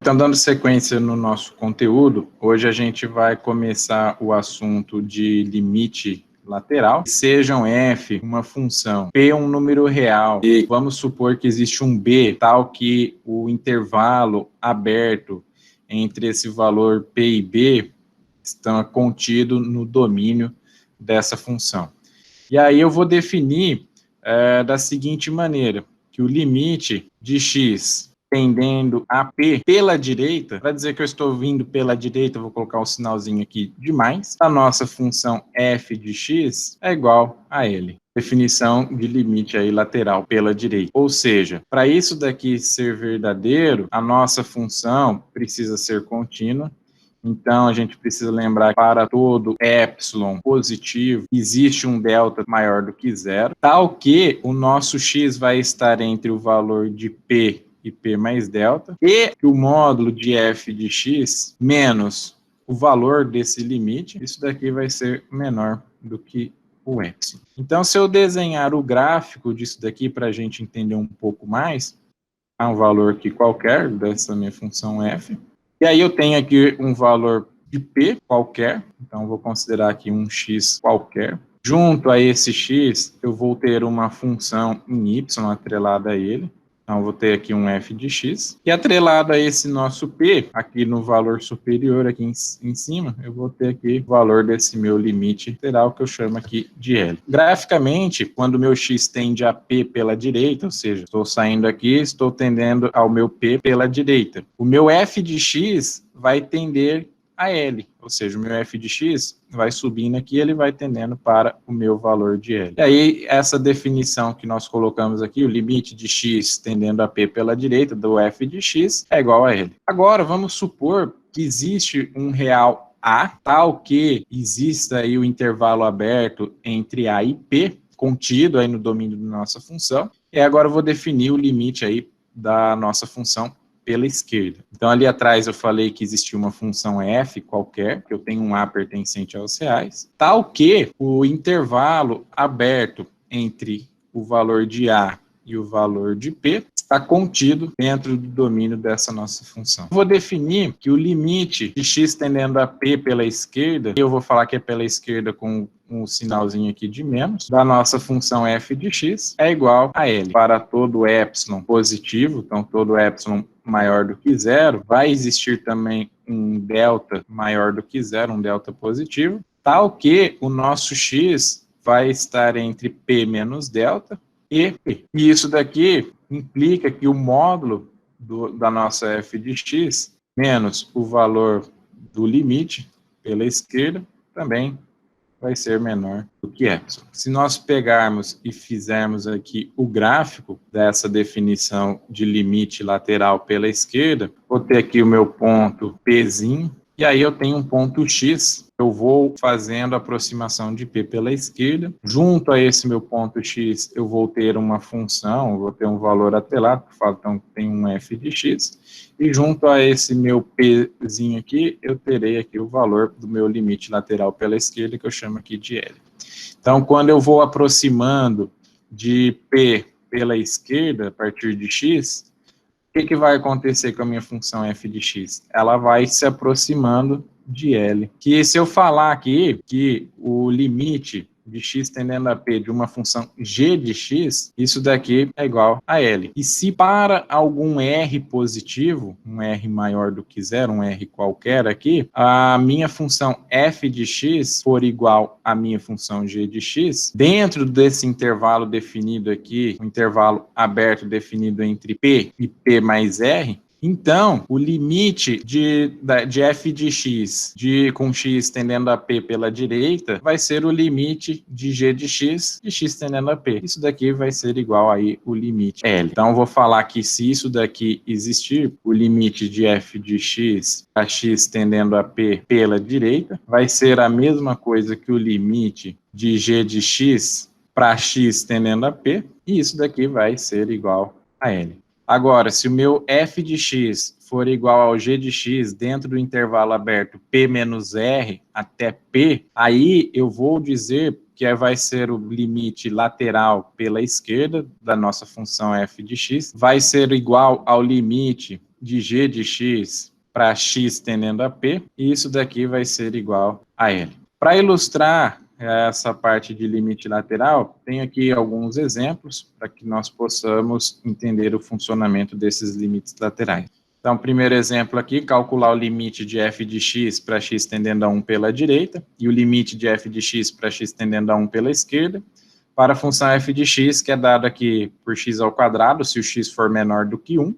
Então, dando sequência no nosso conteúdo, hoje a gente vai começar o assunto de limite lateral. Sejam f uma função, p um número real, e vamos supor que existe um b tal que o intervalo aberto entre esse valor p e b está contido no domínio dessa função. E aí eu vou definir da seguinte maneira, que o limite de x tendendo a p pela direita, para dizer que eu estou vindo pela direita, eu vou colocar um sinalzinho aqui de mais, a nossa função f de x é igual a L. Definição de limite aí lateral pela direita. Ou seja, para isso daqui ser verdadeiro, a nossa função precisa ser contínua. Então, a gente precisa lembrar que para todo epsilon positivo, existe um delta maior do que zero, tal que o nosso x vai estar entre o valor de p e p mais delta, e o módulo de f de x menos o valor desse limite, isso daqui vai ser menor do que o epsilon. Então, se eu desenhar o gráfico disso daqui para a gente entender um pouco mais, há um valor aqui qualquer dessa minha função f, e aí eu tenho aqui um valor de p qualquer, então vou considerar aqui um x qualquer. Junto a esse x, eu vou ter uma função em y atrelada a ele. Então, eu vou ter aqui um f de x. E atrelado a esse nosso p, aqui no valor superior, aqui em cima, eu vou ter aqui o valor desse meu limite lateral, que eu chamo aqui de L. Graficamente, quando o meu x tende a p pela direita, ou seja, estou saindo aqui, estou tendendo ao meu p pela direita. O meu f de x vai tender a L, ou seja, o meu f de x vai subindo aqui, ele vai tendendo para o meu valor de L. E aí, essa definição que nós colocamos aqui, o limite de x tendendo a p pela direita do f de x é igual a L. Agora, vamos supor que existe um real A, tal que exista aí o intervalo aberto entre A e P, contido aí no domínio da nossa função, e agora eu vou definir o limite aí da nossa função pela esquerda. Então, ali atrás eu falei que existia uma função f qualquer, que eu tenho um a pertencente aos reais, tal que o intervalo aberto entre o valor de a e o valor de p está contido dentro do domínio dessa nossa função. Vou definir que o limite de x tendendo a p pela esquerda, eu vou falar que é pela esquerda com um sinalzinho aqui de menos, da nossa função f de x é igual a L. Para todo epsilon positivo, então todo epsilon maior do que zero, vai existir também um delta maior do que zero, um delta positivo, tal que o nosso x vai estar entre p menos delta e p. E isso daqui implica que o módulo da nossa f de x menos o valor do limite pela esquerda também vai ser menor do que epsilon. Se nós pegarmos e fizermos aqui o gráfico dessa definição de limite lateral pela esquerda, vou ter aqui o meu ponto Pzinho, e aí eu tenho um ponto X, eu vou fazendo a aproximação de P pela esquerda, junto a esse meu ponto X eu vou ter uma função, vou ter um valor atrelado, então tem um f de x, e junto a esse meu Pzinho aqui, eu terei aqui o valor do meu limite lateral pela esquerda, que eu chamo aqui de L. Então, quando eu vou aproximando de P pela esquerda, a partir de x, o que vai acontecer com a minha função f de x? Ela vai se aproximando de L. Que se eu falar aqui que o limite de x tendendo a p de uma função g de x, isso daqui é igual a L. E se para algum r positivo, um r maior do que zero, um r qualquer aqui, a minha função f de x for igual à minha função g de x, dentro desse intervalo definido aqui, um intervalo aberto definido entre p e p mais r, então, o limite de f de x com x tendendo a p pela direita vai ser o limite de g de x tendendo a p. Isso daqui vai ser igual aí o limite L. Então, eu vou falar que se isso daqui existir, o limite de f de x a x tendendo a p pela direita vai ser a mesma coisa que o limite de g de x para x tendendo a p, e isso daqui vai ser igual a L. Agora, se o meu f de x for igual ao g de x dentro do intervalo aberto p menos r até p, aí eu vou dizer que vai ser o limite lateral pela esquerda da nossa função f de x, vai ser igual ao limite de g de x para x tendendo a p, e isso daqui vai ser igual a L. Para ilustrar essa parte de limite lateral, tem aqui alguns exemplos para que nós possamos entender o funcionamento desses limites laterais. Então, primeiro exemplo aqui, calcular o limite de f de x para x tendendo a 1 pela direita e o limite de f de x para x tendendo a 1 pela esquerda, para a função f de x, que é dada aqui por x ao quadrado, se o x for menor do que 1,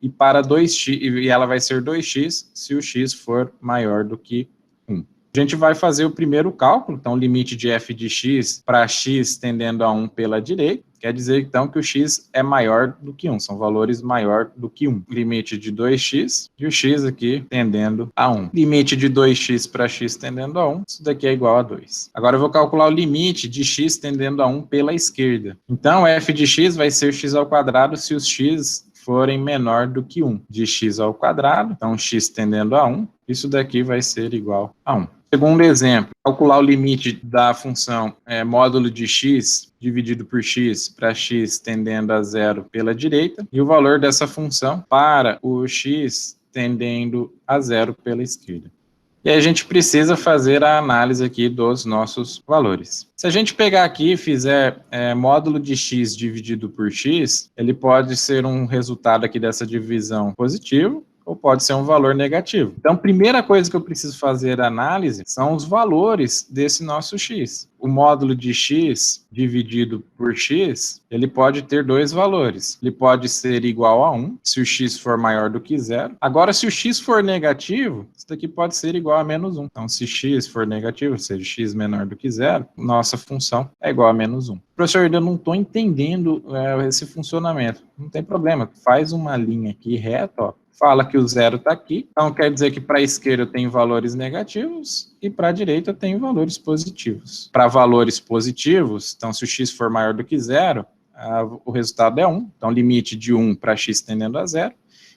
e para 2x, e ela vai ser 2x se o x for maior do que 1. A gente vai fazer o primeiro cálculo, então, limite de f de x para x tendendo a 1 pela direita, quer dizer, então, que o x é maior do que 1, são valores maior do que 1. Limite de 2x e o x aqui tendendo a 1. Limite de 2x para x tendendo a 1, isso daqui é igual a 2. Agora eu vou calcular o limite de x tendendo a 1 pela esquerda. Então, f de x vai ser x ao quadrado se os x forem menor do que 1. De x ao quadrado, então x tendendo a 1, isso daqui vai ser igual a 1. Segundo exemplo, calcular o limite da função módulo de x dividido por x para x tendendo a 0 pela direita e o valor dessa função para o x tendendo a 0 pela esquerda. E aí a gente precisa fazer a análise aqui dos nossos valores. Se a gente pegar aqui e fizer módulo de x dividido por x, ele pode ser um resultado aqui dessa divisão positivo, ou pode ser um valor negativo. Então, a primeira coisa que eu preciso fazer a análise são os valores desse nosso x. O módulo de x dividido por x, ele pode ter dois valores. Ele pode ser igual a 1, se o x for maior do que 0. Agora, se o x for negativo, isso daqui pode ser igual a menos 1. Então, se x for negativo, ou seja, x menor do que 0, nossa função é igual a menos 1. Professor, eu não estou entendendo esse funcionamento. Não tem problema, faz uma linha aqui reta, ó. Fala que o 0 está aqui, então quer dizer que para a esquerda eu tenho valores negativos e para a direita eu tenho valores positivos. Para valores positivos, então se o x for maior do que 0, o resultado é 1, então limite de 1 para x tendendo a 0.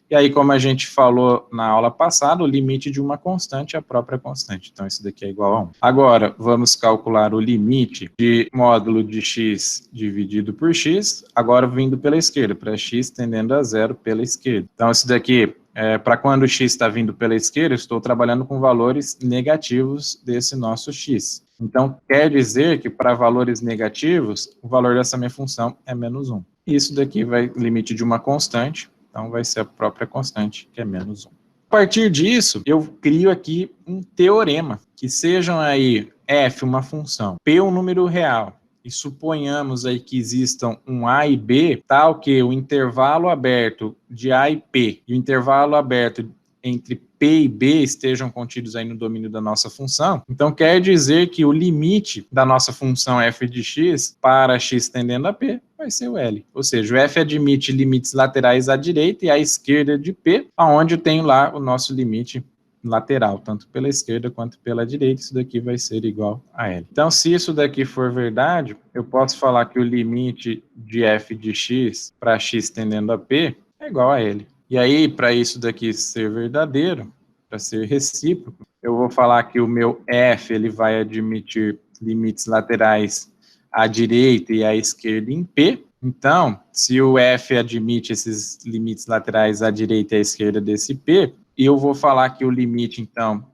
E aí, como a gente falou na aula passada, o limite de uma constante é a própria constante. Então, isso daqui é igual a 1. Agora, vamos calcular o limite de módulo de x dividido por x, agora vindo pela esquerda, para x tendendo a 0 pela esquerda. Então, isso daqui, para quando o x está vindo pela esquerda, eu estou trabalhando com valores negativos desse nosso x. Então, quer dizer que para valores negativos, o valor dessa minha função é menos 1. Isso daqui vai limite de uma constante, então vai ser a própria constante, que é menos 1. A partir disso, eu crio aqui um teorema, que sejam aí f uma função, p um número real, e suponhamos aí que existam um a e b, tal que o intervalo aberto de a e p, e o intervalo aberto entre p e b estejam contidos aí no domínio da nossa função, então quer dizer que o limite da nossa função f de x para x tendendo a p vai ser o L. Ou seja, o f admite limites laterais à direita e à esquerda de p, onde eu tenho lá o nosso limite lateral, tanto pela esquerda quanto pela direita, isso daqui vai ser igual a L. Então, se isso daqui for verdade, eu posso falar que o limite de f de x para x tendendo a p é igual a L. E aí, para isso daqui ser verdadeiro, para ser recíproco, eu vou falar que o meu f ele vai admitir limites laterais à direita e à esquerda em P. Então, se o f admite esses limites laterais à direita e à esquerda desse P, eu vou falar que o limite, então,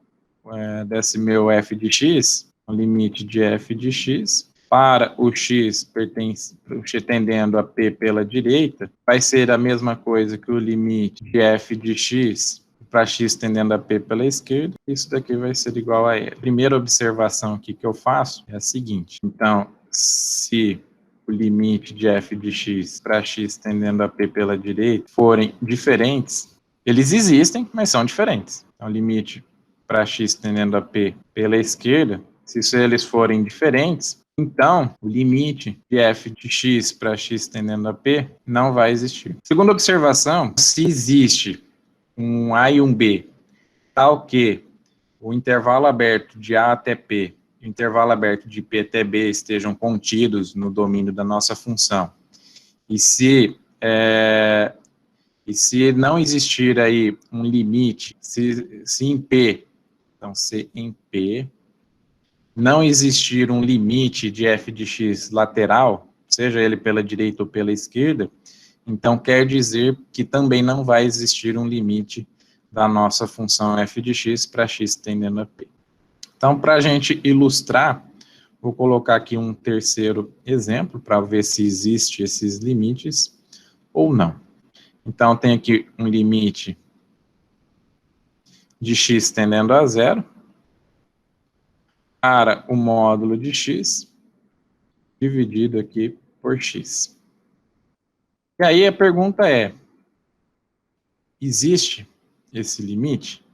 desse meu f de x, o limite de f de x, para o x tendendo a p pela direita, vai ser a mesma coisa que o limite de f de x para x tendendo a p pela esquerda, isso daqui vai ser igual a E. A primeira observação aqui que eu faço é a seguinte, então, se o limite de f de x para x tendendo a p pela direita forem diferentes, eles existem, mas são diferentes. Então, o limite para x tendendo a p pela esquerda, se eles forem diferentes, então, o limite de f de x para x tendendo a p não vai existir. Segunda observação, se existe um A e um B, tal que o intervalo aberto de A até P e o intervalo aberto de P até B estejam contidos no domínio da nossa função, e se não existir aí um limite, se em P, então se em P não existir um limite de f de x lateral, seja ele pela direita ou pela esquerda, Então, quer dizer que também não vai existir um limite da nossa função f de x para x tendendo a p. Então, para a gente ilustrar, vou colocar aqui um terceiro exemplo para ver se existe esses limites ou não. Então, tem aqui um limite de x tendendo a zero para o módulo de x dividido aqui por x. E aí a pergunta é, existe esse limite?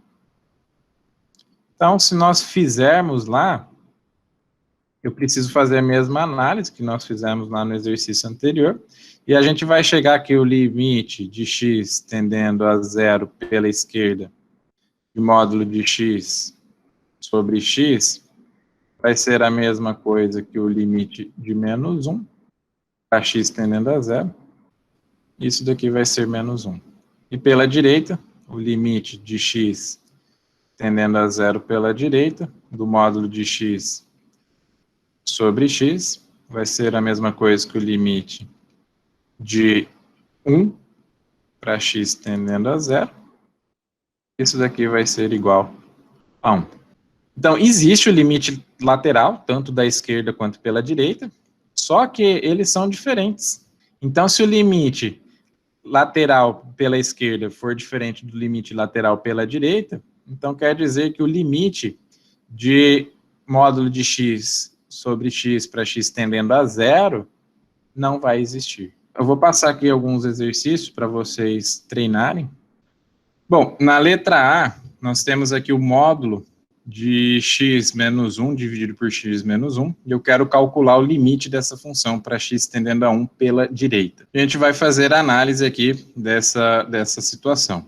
Então, se nós fizermos lá, eu preciso fazer a mesma análise que nós fizemos lá no exercício anterior, e a gente vai chegar aqui o limite de x tendendo a zero pela esquerda, de módulo de x sobre x, vai ser a mesma coisa que o limite de menos 1, para x tendendo a zero, isso daqui vai ser menos 1. E pela direita, o limite de x tendendo a zero pela direita, do módulo de x sobre x, vai ser a mesma coisa que o limite de 1 para x tendendo a zero. Isso daqui vai ser igual a 1. Então, existe o limite lateral, tanto da esquerda quanto pela direita, só que eles são diferentes. Então, se o limite lateral pela esquerda for diferente do limite lateral pela direita, então quer dizer que o limite de módulo de x sobre x para x tendendo a zero não vai existir. Eu vou passar aqui alguns exercícios para vocês treinarem. Bom, na letra A, nós temos aqui o módulo de x menos 1 dividido por x menos 1, e eu quero calcular o limite dessa função para x tendendo a 1 pela direita. A gente vai fazer a análise aqui dessa situação.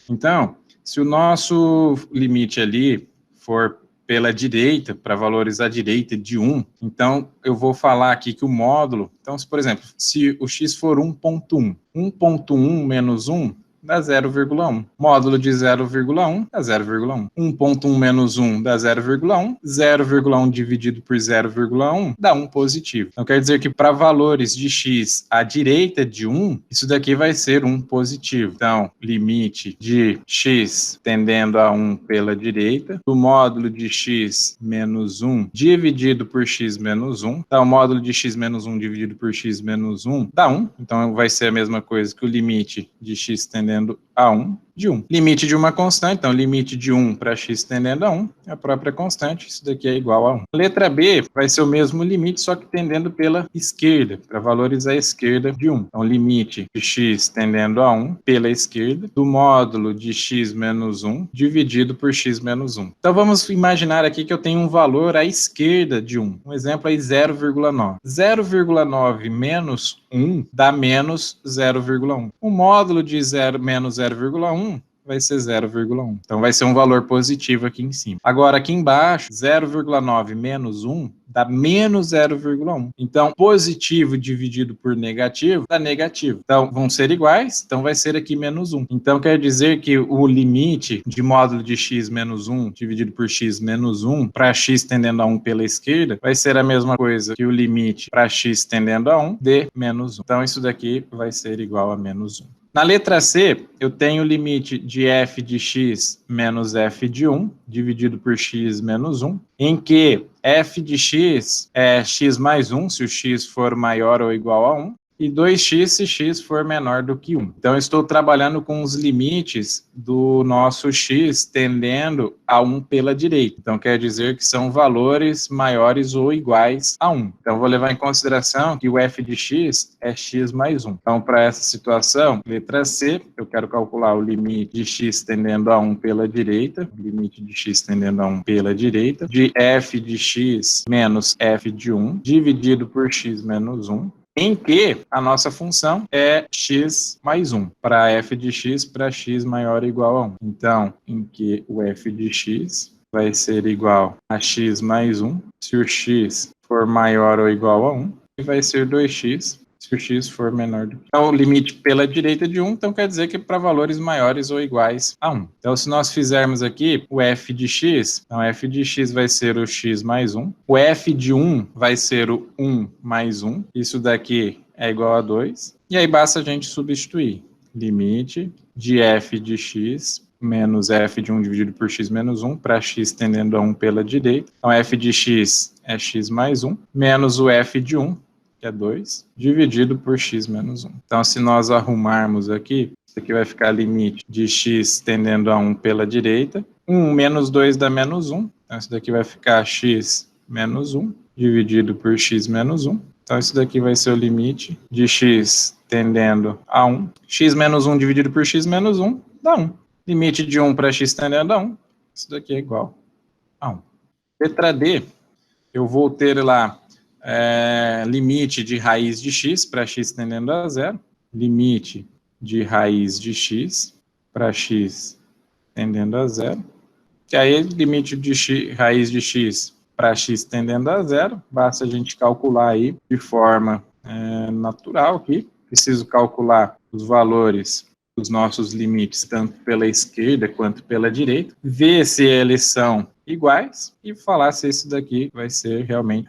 Então, se o nosso limite ali for pela direita, para valores à direita de 1, então eu vou falar aqui que o módulo, então, por exemplo, se o x for 1.1, 1.1 menos 1 dá 0,1. Módulo de 0,1 dá 0,1. 1.1 menos 1 dá 0,1. 0,1 dividido por 0,1 dá 1 positivo. Então, quer dizer que para valores de x à direita de 1, isso daqui vai ser 1 positivo. Então, limite de x tendendo a 1 pela direita, do módulo de x menos 1 dividido por x menos 1. Então, o módulo de x menos 1 dividido por x menos 1 dá 1. Então, vai ser a mesma coisa que o limite de x tendendo a 1 de 1. Limite de uma constante, então limite de 1 para x tendendo a 1, é a própria constante, isso daqui é igual a 1. Letra B vai ser o mesmo limite, só que tendendo pela esquerda, para valores à esquerda de 1. Então, limite de x tendendo a 1 pela esquerda, do módulo de x menos 1 dividido por x menos 1. Então, vamos imaginar aqui que eu tenho um valor à esquerda de 1. Um exemplo aí, 0,9. 0,9 menos 1 dá menos 0,1. O módulo de menos 0,1 vai ser 0,1. Então, vai ser um valor positivo aqui em cima. Agora, aqui embaixo, 0,9 menos 1 dá menos 0,1. Então, positivo dividido por negativo dá negativo. Então, vão ser iguais, então vai ser aqui menos 1. Então, quer dizer que o limite de módulo de x menos 1 dividido por x menos 1 para x tendendo a 1 pela esquerda vai ser a mesma coisa que o limite para x tendendo a 1 de menos 1. Então, isso daqui vai ser igual a menos 1. Na letra C, eu tenho o limite de f de x menos f de 1, dividido por x menos 1, em que f de x é x mais 1, se o x for maior ou igual a 1, e 2x se x for menor do que 1. Então, eu estou trabalhando com os limites do nosso x tendendo a 1 pela direita. Então, quer dizer que são valores maiores ou iguais a 1. Então, vou levar em consideração que o f de x é x mais 1. Então, para essa situação, letra C, eu quero calcular o limite de x tendendo a 1 pela direita, limite de x tendendo a 1 pela direita, de f de x menos f de 1, dividido por x menos 1, em que a nossa função é x mais 1, para f de x para x maior ou igual a 1. Então, em que o f de x vai ser igual a x mais 1, se o x for maior ou igual a 1, e vai ser 2x se o x for menor do que 1. Então, o limite pela direita de 1, então quer dizer que para valores maiores ou iguais a 1. Então, se nós fizermos aqui o f de x, então f de x vai ser o x mais 1, o f de 1 vai ser o 1 mais 1, isso daqui é igual a 2, E aí basta a gente substituir. Limite de f de x menos f de 1 dividido por x menos 1, para x tendendo a 1 pela direita. Então, f de x é x mais 1, menos o f de 1, que é 2, dividido por x menos 1. Então, se nós arrumarmos aqui, isso aqui vai ficar limite de x tendendo a 1 pela direita. 1 menos 2 dá menos 1. Então, isso daqui vai ficar x menos 1, dividido por x menos 1. Então, isso daqui vai ser o limite de x tendendo a 1. X menos 1 dividido por x menos 1 dá 1. Limite de 1 para x tendendo a 1, isso daqui é igual a 1. Letra D, eu vou ter lá limite de raiz de x para x tendendo a 0. Limite de raiz de x para x tendendo a 0. Que aí, limite de raiz de x para x tendendo a 0, basta a gente calcular aí de forma natural aqui. Preciso calcular os valores dos nossos limites, tanto pela esquerda quanto pela direita, ver se eles são iguais e falar se esse daqui vai ser realmente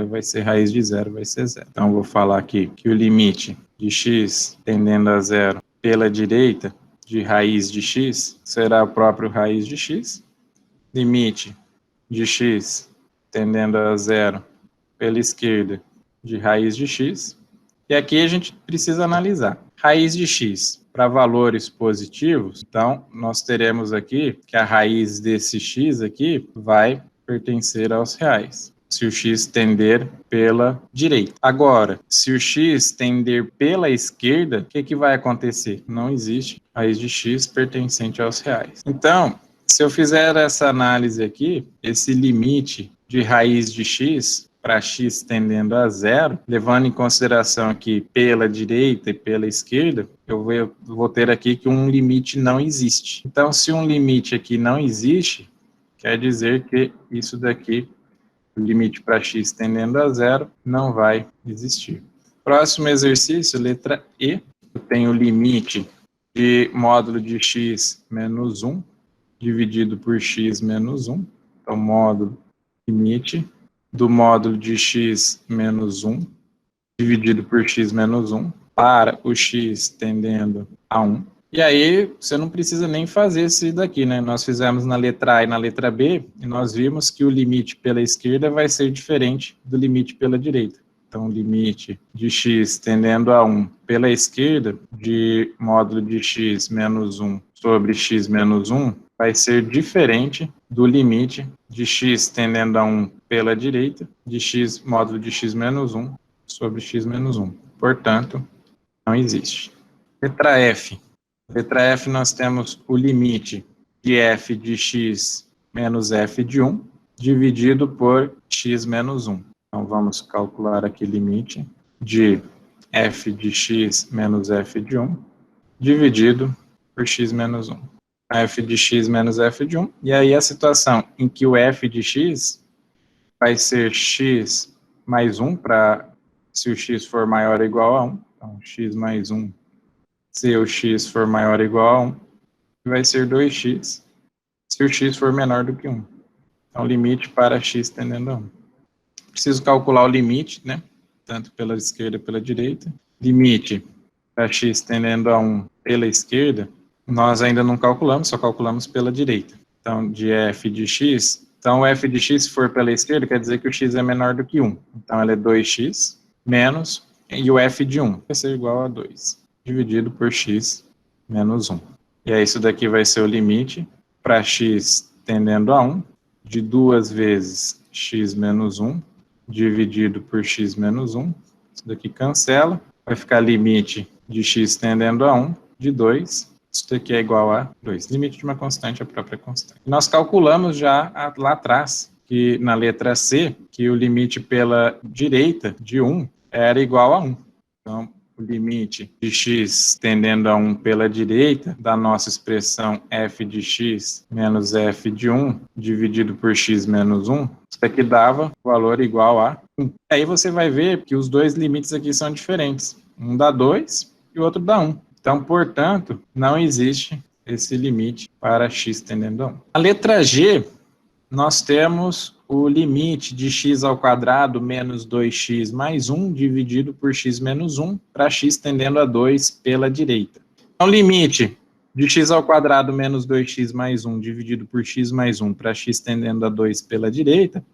vai ser raiz de 0, vai ser 0. Então, eu vou falar aqui que o limite de x tendendo a 0 pela direita de raiz de x será o próprio raiz de x. Limite de x tendendo a 0 pela esquerda de raiz de x. E aqui a gente precisa analisar. Raiz de x para valores positivos, então nós teremos aqui que a raiz desse x aqui vai pertencer aos reais, se o x tender pela direita. Agora, se o x tender pela esquerda, o que vai acontecer? Não existe raiz de x pertencente aos reais. Então, se eu fizer essa análise aqui, esse limite de raiz de x para x tendendo a 0, levando em consideração aqui pela direita e pela esquerda, eu vou ter aqui que um limite não existe. Então, se um limite aqui não existe, quer dizer que isso daqui, o limite para x tendendo a 0, não vai existir. Próximo exercício, letra E. Eu tenho o limite de módulo de x menos 1, dividido por x menos 1. Então, módulo limite do módulo de x menos 1, dividido por x menos 1, para o x tendendo a 1. E aí, você não precisa nem fazer isso daqui, né? Nós fizemos na letra A e na letra B, e nós vimos que o limite pela esquerda vai ser diferente do limite pela direita. Então, limite de x tendendo a 1 pela esquerda, de módulo de x menos 1 sobre x menos 1, vai ser diferente do limite de x tendendo a 1 pela direita, de x módulo de x menos 1 sobre x menos 1. Portanto, não existe. Letra F. Letra F, nós temos o limite de f de x menos f de 1, dividido por x menos 1. Então, vamos calcular aqui o limite de f de x menos f de 1, dividido por x menos 1. F de x menos f de 1. E aí, a situação em que o f de x vai ser x mais 1, se o x for maior ou igual a 1. Então, x mais 1, se o x for maior ou igual a 1, vai ser 2x, se o x for menor do que 1. Então, limite para x tendendo a 1. Preciso calcular o limite, né? Tanto pela esquerda e pela direita. Limite para x tendendo a 1 pela esquerda, nós ainda não calculamos, só calculamos pela direita. Então, de f de x, então o f de x, se for pela esquerda, quer dizer que o x é menor do que 1. Então, ela é 2x menos, e o f de 1 vai ser igual a 2, dividido por x menos 1. E aí, isso daqui vai ser o limite para x tendendo a 1, de 2 vezes x menos 1, dividido por x menos 1. Isso daqui cancela, vai ficar limite de x tendendo a 1, de 2. Isso daqui é igual a 2. Limite de uma constante, a própria constante. Nós calculamos já lá atrás, que na letra C, que o limite pela direita de 1 era igual a 1. Então, o limite de x tendendo a 1 pela direita da nossa expressão f de x menos f de 1 dividido por x menos 1, isso aqui dava valor igual a 1. Aí você vai ver que os dois limites aqui são diferentes. Um dá 2 e o outro dá 1. Então, portanto, não existe esse limite para x tendendo a 1. A letra G, nós temos o limite de x ao quadrado menos 2x mais 1 dividido por x menos 1 para x tendendo a 2 pela direita. Então, limite de x ao quadrado menos 2x mais 1 dividido por x mais 1 para x tendendo a 2 pela direita,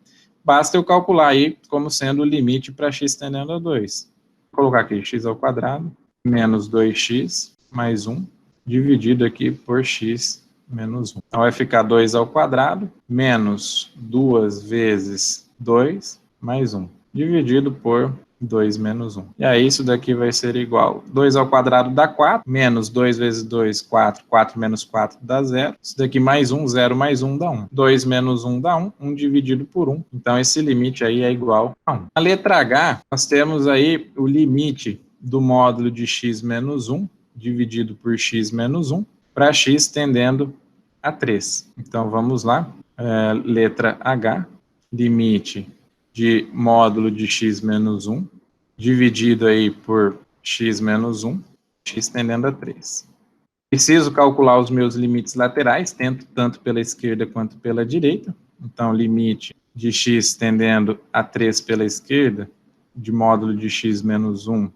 basta eu calcular aí como sendo o limite para x tendendo a 2. Vou colocar aqui x ao quadrado menos 2x mais 1 dividido aqui por x menos 1. Então, vai ficar 2 ao quadrado menos 2 vezes 2 mais 1 dividido por 2 menos 1. E aí, isso daqui vai ser igual. 2 ao quadrado dá 4, menos 2 vezes 2, 4. 4 menos 4 dá 0. Isso daqui mais 1, 0 mais 1 dá 1. 2 menos 1 dá 1, 1 dividido por 1. Então, esse limite aí é igual a 1. Na letra H, nós temos aí o limite do módulo de x menos 1, dividido por x menos 1, para x tendendo a 3. Então, vamos lá. Letra H, limite de módulo de x menos 1, dividido aí por x menos 1, x tendendo a 3. Preciso calcular os meus limites laterais, tanto pela esquerda quanto pela direita. Então, limite de x tendendo a 3 pela esquerda, de módulo de x menos 1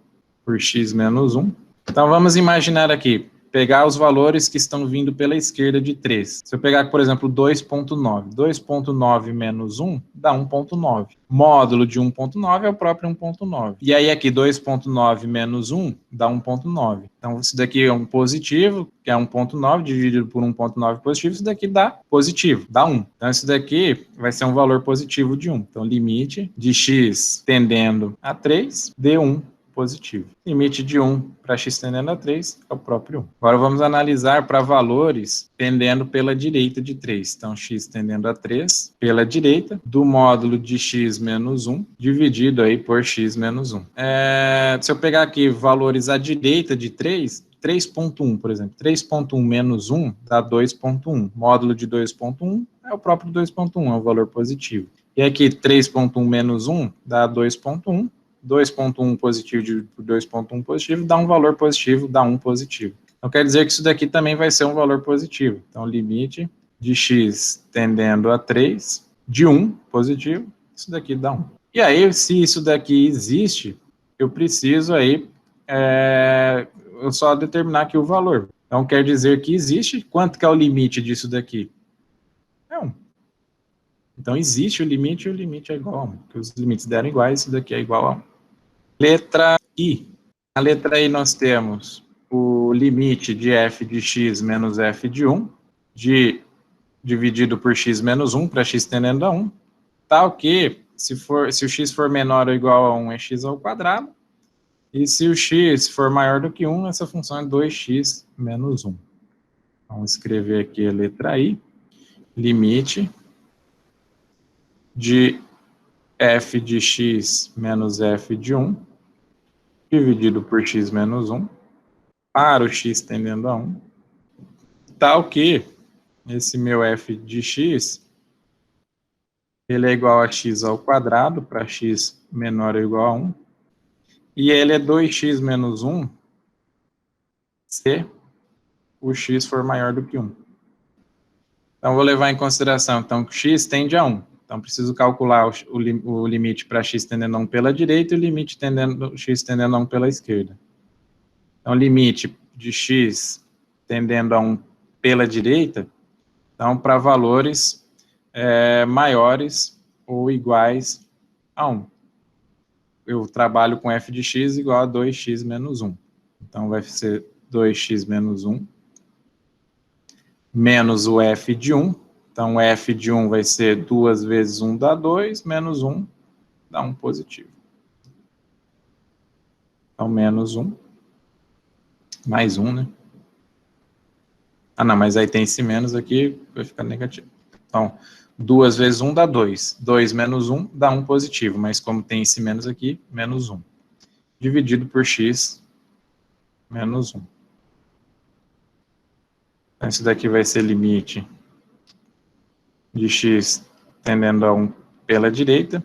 por x menos 1. Então, vamos imaginar aqui, pegar os valores que estão vindo pela esquerda de 3. Se eu pegar, por exemplo, 2.9. 2.9 menos 1 dá 1.9. Módulo de 1.9 é o próprio 1.9. E aí aqui 2.9 menos 1 dá 1.9. Então isso daqui é um positivo, que é 1.9 dividido por 1.9 positivo, isso daqui dá positivo, dá 1. Então isso daqui vai ser um valor positivo de 1. Então limite de x tendendo a 3 dê 1 positivo. Limite de 1 para x tendendo a 3 é o próprio 1. Agora vamos analisar para valores tendendo pela direita de 3. Então, x tendendo a 3 pela direita, do módulo de x menos 1, dividido aí por x menos 1. Se eu pegar aqui valores à direita de 3, 3.1, por exemplo. 3.1 menos 1 dá 2.1. Módulo de 2.1 é o próprio 2.1, é um valor positivo. E aqui 3.1 menos 1 dá 2.1. 2.1 positivo dividido por 2.1 positivo dá um valor positivo, dá 1 positivo. Então, quer dizer que isso daqui também vai ser um valor positivo. Então, limite de x tendendo a 3, de 1 positivo, isso daqui dá 1. E aí, se isso daqui existe, eu preciso aí, eu só determinar aqui o valor. Então, quer dizer que existe. Quanto que é o limite disso daqui? É 1. Então, existe o limite e o limite é igual a 1. Porque os limites deram iguais, isso daqui é igual a 1. Letra I. Na letra I nós temos o limite de f de x menos f de 1, dividido por x menos 1, para x tendendo a 1, tal que, se o x for menor ou igual a 1, é x ao quadrado, e se o x for maior do que 1, essa função é 2x menos 1. Vamos escrever aqui a letra I. Limite de f de x menos f de 1, dividido por x menos 1, para o x tendendo a 1, tal que esse meu f de x, ele é igual a x ao quadrado, para x menor ou igual a 1, e ele é 2x menos 1, se o x for maior do que 1. Então, vou levar em consideração, então, que x tende a 1. Então, preciso calcular o limite para x tendendo a 1 pela direita e o limite x tendendo a 1 pela esquerda. Então, limite de x tendendo a 1 pela direita, então, para valores maiores ou iguais a 1. Eu trabalho com f de x igual a 2x menos 1. Então, vai ser 2x menos 1 menos o f de 1. Então, o f de 1 vai ser 2 vezes 1 dá 2, menos 1 dá 1 positivo. Então, menos 1, mais 1, né? Ah, não, mas aí tem esse menos aqui, vai ficar negativo. Então, 2 vezes 1 dá 2. 2 menos 1 dá 1 positivo, mas como tem esse menos aqui, menos 1. Dividido por x, menos 1. Então, esse daqui vai ser limite de x tendendo a 1 pela direita.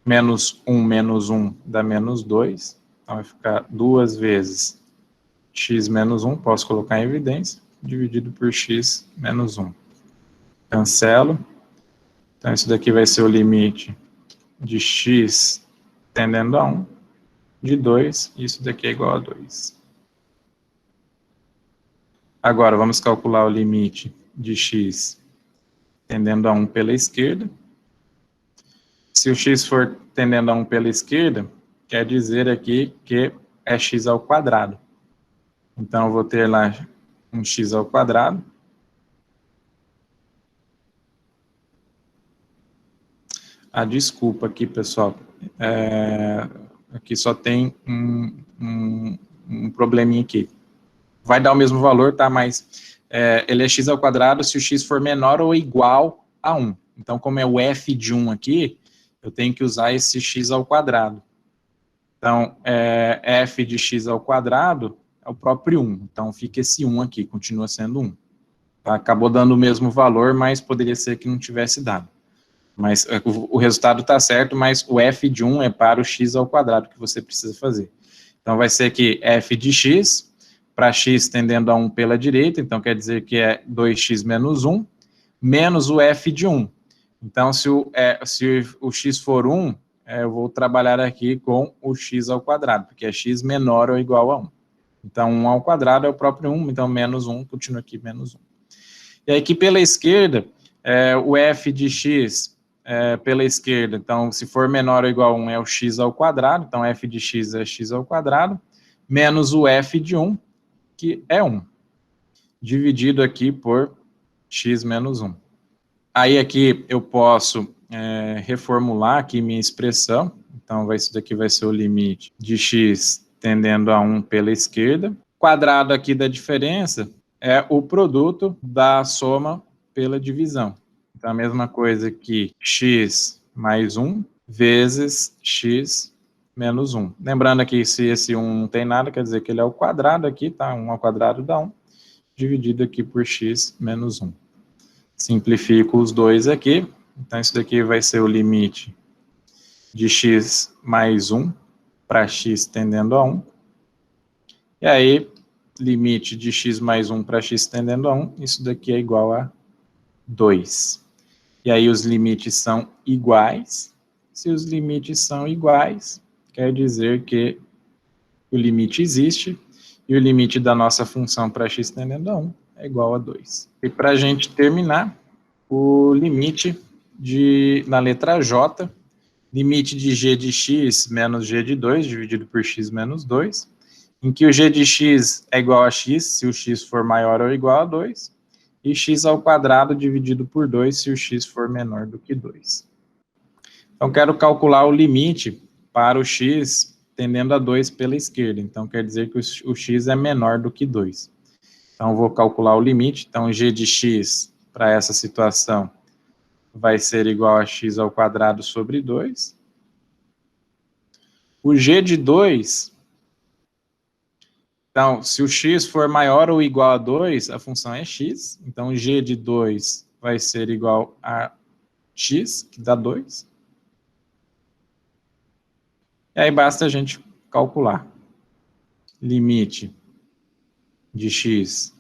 Menos 1 dá menos 2. Então, vai ficar 2 vezes x menos 1, posso colocar em evidência, dividido por x menos 1. Cancelo. Então, isso daqui vai ser o limite de x tendendo a 1, de 2, e isso daqui é igual a 2. Agora, vamos calcular o limite de x tendendo a 1 pela esquerda. Se o x for tendendo a 1 pela esquerda, quer dizer aqui que é x ao quadrado. Então, eu vou ter lá um x ao quadrado. Desculpa aqui, pessoal. Aqui só tem um probleminha aqui. Vai dar o mesmo valor, tá? Mas ele é x ao quadrado se o x for menor ou igual a 1. Então, como é o f de 1 aqui, eu tenho que usar esse x ao quadrado. Então, f de x ao quadrado é o próprio 1. Então, fica esse 1 aqui, continua sendo 1. Tá? Acabou dando o mesmo valor, mas poderia ser que não tivesse dado. Mas o resultado está certo, mas o f de 1 é para o x ao quadrado que você precisa fazer. Então, vai ser que f de x, para x tendendo a 1 pela direita, então quer dizer que é 2x menos 1, menos o f de 1. Então, se o x for 1, eu vou trabalhar aqui com o x ao quadrado, porque é x menor ou igual a 1. Então, 1 ao quadrado é o próprio 1, então menos 1, continua aqui menos 1. E aí, aqui pela esquerda, o f de x pela esquerda, então, se for menor ou igual a 1, é o x ao quadrado, então f de x é x ao quadrado, menos o f de 1, que é 1, dividido aqui por x menos 1. Aí aqui eu posso reformular aqui minha expressão, então isso daqui vai ser o limite de x tendendo a 1 pela esquerda. Quadrado aqui da diferença é o produto da soma pela divisão. Então, a mesma coisa que x mais 1 vezes x menos 1. Lembrando aqui, se esse 1 não tem nada, quer dizer que ele é o quadrado aqui, tá? 1 ao quadrado dá 1, dividido aqui por x menos 1. Simplifico os dois aqui. Então, isso daqui vai ser o limite de x mais 1 para x tendendo a 1. E aí, limite de x mais 1 para x tendendo a 1, isso daqui é igual a 2. E aí os limites são iguais. Se os limites são iguais, quer dizer que o limite existe e o limite da nossa função para x tendendo a 1 é igual a 2. E para a gente terminar, o limite na letra J, limite de g de x menos g de 2 dividido por x menos 2, em que o g de x é igual a x se o x for maior ou igual a 2, e x ao quadrado dividido por 2 se o x for menor do que 2. Então, quero calcular o limite para o x tendendo a 2 pela esquerda. Então, quer dizer que o x é menor do que 2. Então, vou calcular o limite. Então, g de x, para essa situação, vai ser igual a x ao quadrado sobre 2. O g de 2... Então, se o x for maior ou igual a 2, a função é x. Então, g de 2 vai ser igual a x, que dá 2. E aí basta a gente calcular. Limite de x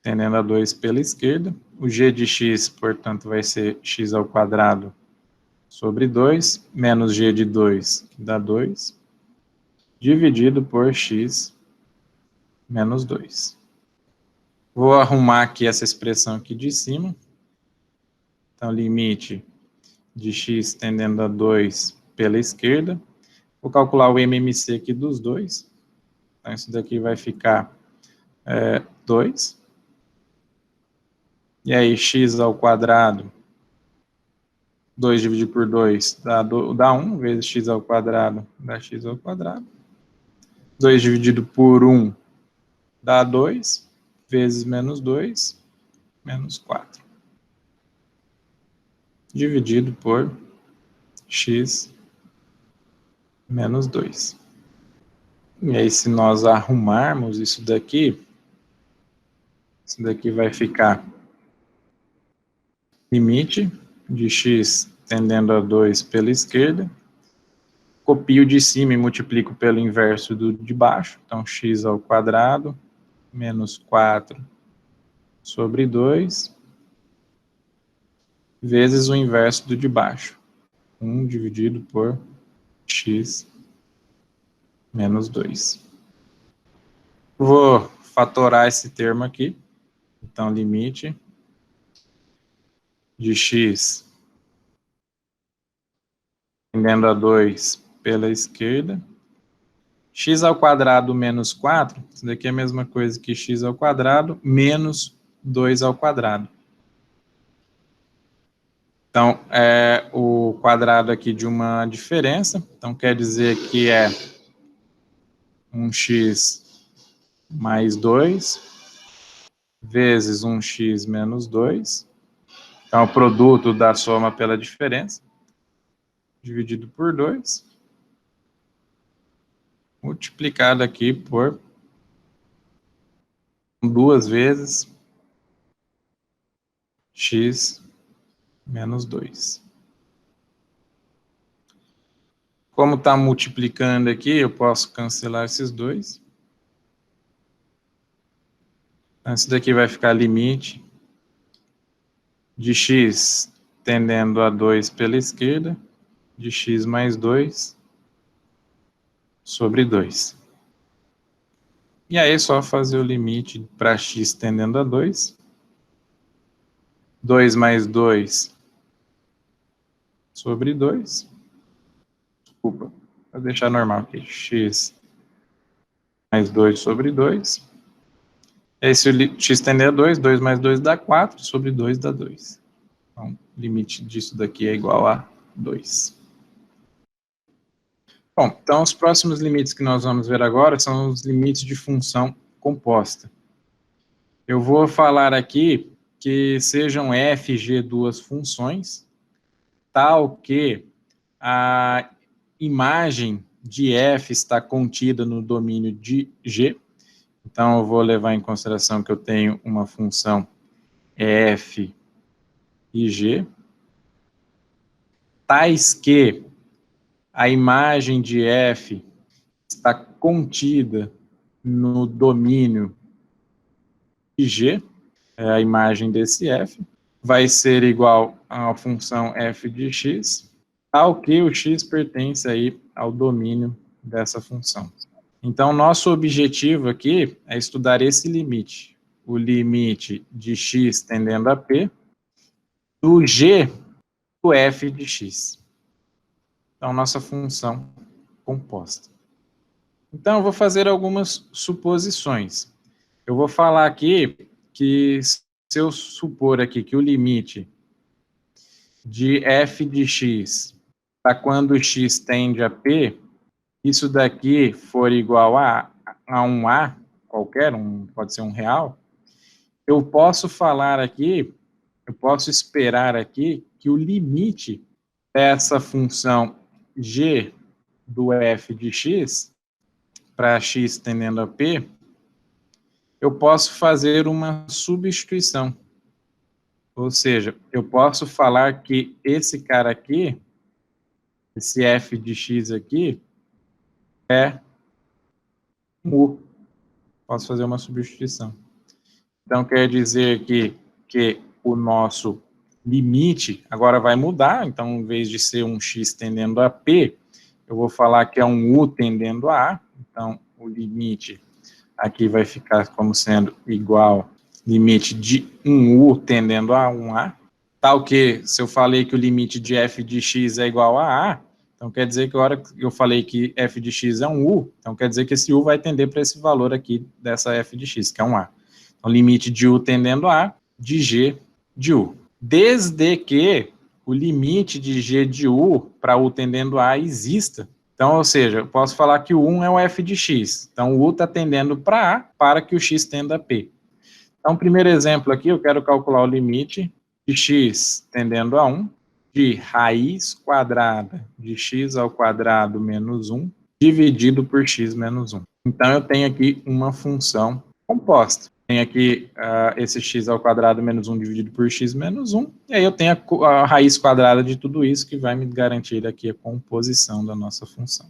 tendendo a 2 pela esquerda. O g de x, portanto, vai ser x ao quadrado sobre 2, menos g de 2, que dá 2, dividido por x menos 2. Vou arrumar aqui essa expressão aqui de cima. Então, limite de x tendendo a 2 pela esquerda. Vou calcular o MMC aqui dos dois. Então, isso daqui vai ficar 2. E aí, x ao quadrado, 2 dividido por 2 dá 1, vezes x ao quadrado dá x ao quadrado. 2 dividido por 1 dá 2, vezes menos 2, menos 4. Dividido por x menos 2. E aí, se nós arrumarmos isso daqui vai ficar limite de x tendendo a 2 pela esquerda. Copio de cima e multiplico pelo inverso do de baixo. Então, x ao quadrado menos 4 sobre 2 vezes o inverso do de baixo. 1 dividido por x menos 2. Vou fatorar esse termo aqui. Então, limite de x tendendo a 2 pela esquerda. X ao quadrado menos 4, isso daqui é a mesma coisa que x ao quadrado menos 2 ao quadrado. Então, é o quadrado aqui de uma diferença. Então, quer dizer que é um x mais 2 vezes um x menos 2. Então, o produto da soma pela diferença, dividido por 2, multiplicado aqui por 2 vezes x menos 2. Como está multiplicando aqui, eu posso cancelar esses dois. Então, isso daqui vai ficar limite de x tendendo a 2 pela esquerda, de x mais 2 sobre 2. E aí é só fazer o limite para x tendendo a 2. 2 mais 2 sobre 2. Desculpa, vou deixar normal aqui. X mais 2 sobre 2. Esse x tendendo a 2, 2 mais 2 dá 4, sobre 2 dá 2. Então, o limite disso daqui é igual a 2. Bom, então os próximos limites que nós vamos ver agora são os limites de função composta. Eu vou falar aqui que sejam f e g duas funções, tal que a imagem de f está contida no domínio de g. Então, eu vou levar em consideração que eu tenho uma função f e g, tais que a imagem de f está contida no domínio de g, é a imagem desse f, vai ser igual à função f de x, tal que o x pertence aí ao domínio dessa função. Então, nosso objetivo aqui é estudar esse limite, o limite de x tendendo a p, do g do f de x. Então, nossa função composta. Então, eu vou fazer algumas suposições. Eu vou falar aqui que, se eu supor aqui que o limite de f de x, para quando x tende a p, isso daqui for igual a um a qualquer, pode ser um real, eu posso falar aqui, eu posso esperar aqui que o limite dessa função g do f de x, para x tendendo a p, eu posso fazer uma substituição. Ou seja, eu posso falar que esse cara aqui, esse f de x aqui, é um u. Posso fazer uma substituição. Então, quer dizer que o nosso limite agora vai mudar. Então, em vez de ser um x tendendo a p, eu vou falar que é um u tendendo a a. Então, o limite aqui vai ficar como sendo igual limite de um u tendendo a um a. Tal que, se eu falei que o limite de f de x é igual a a, então quer dizer que a hora que eu falei que f de x é um u, então quer dizer que esse u vai tender para esse valor aqui dessa f de x, que é um a. Então, limite de u tendendo a a, de g de u. Desde que o limite de g de u para u tendendo a exista. Então, ou seja, eu posso falar que o 1 é o f de x. Então, o u está tendendo para a para que o x tenda a p. Então, primeiro exemplo aqui, eu quero calcular o limite de x tendendo a 1, de raiz quadrada de x ao quadrado menos 1, dividido por x menos 1. Então, eu tenho aqui uma função composta. Tenho aqui esse x ao quadrado menos 1 dividido por x menos 1, e aí eu tenho a raiz quadrada de tudo isso, que vai me garantir aqui a composição da nossa função.